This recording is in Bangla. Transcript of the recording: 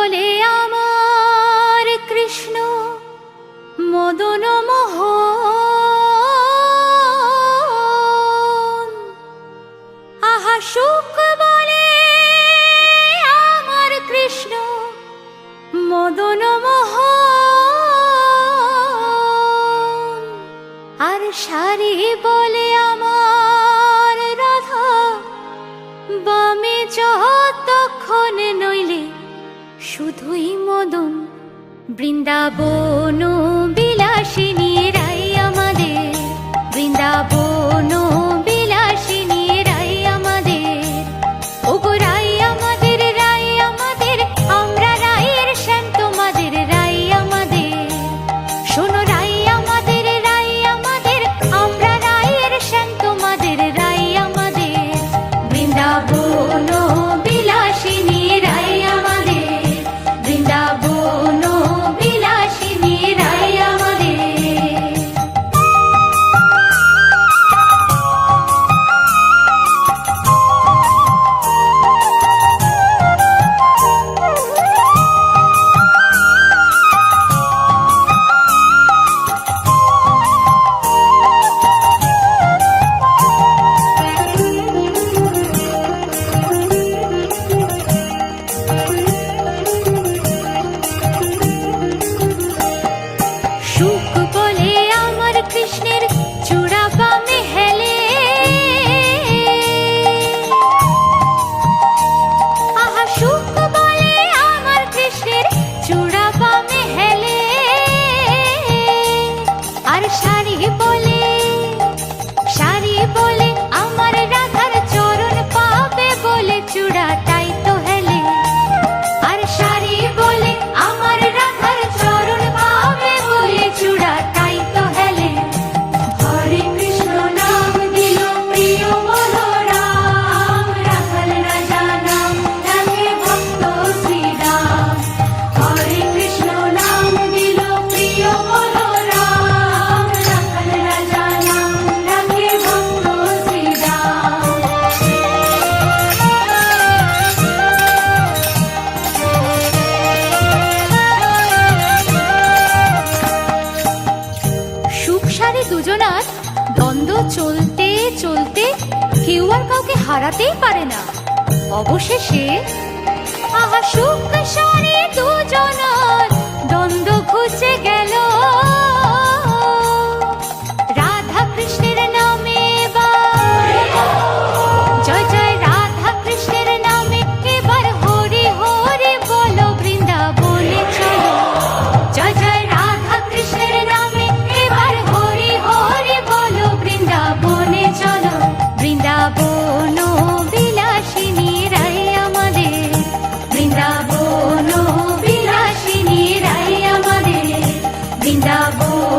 বলে আমার কৃষ্ণ মদন মোহন, আহা সুখ বলে আমার কৃষ্ণ মদন মোহন, আর সারি বলে আমার রাধা বামে যতক্ষণ নইলে শুধুই মদন। বৃন্দাবন বিলাসিনী রাই আমাদের, বৃন্দাবন বিলাসিনী রাই আমাদের, ওগো রাই আমাদের, রাই আমাদের, আমরা রায়ের শ্যাম তোমাদের রাই আমাদের। শোনো রাই আমাদের, রাই আমাদের, আমরা রায়ের শ্যাম তোমাদের রাই আমাদের। বৃন্দাবন বিলাসিনী রাই আমাদের, বৃন্দাবন বিলাসিনী রাই আমাদের। সুখ বলে আমার কৃষ্ণের চূড়া বামে হেলে, আহা সুখ বলে আমার কৃষ্ণের চূড়া বামে হেলে, আর শাড়ি বলে, শাড়ি বলে আমার রাধার চরণ পাবে বলে চূড়া তাই তো হেলে, আর শাড়ি বলে আমার রাধার চরণ পাবে বলে চূড়া তাই তো হেলে। হরে কৃষ্ণ নাম দিল প্রিয় বলরাম, রাখাল রাজা নাম রাখে ভক্ত শ্রীরাম। হরে কৃষ্ণ নাম দিল প্রিয় বলরাম, রাখাল রাজা নাম রাখে ভক্ত শ্রীরাম। সুখ সারে দুজনার দ্বন্দ্ব চলতে চলতে কেউ আর কাউকে হারাতেই পারে না। অবশেষে আহা সুখ সারে দুজনার দ্বন্দ্ব ঘুচে গেল, রাধা কৃষ্ণের নামে এবার জয় জয়, রাধা কৃষ্ণের নামে এবার হরি হরি বলো, বৃন্দাবনে চলো। জয় জয় রাধা কৃষ্ণের নামে এবার হরি হরি বলো, বৃন্দাবনে চলো। বৃন্দাবন বিলাসিনী রাই আমাদের, বৃন্দাবন বিলাসিনী রাই আমাদের, বৃন্দাবন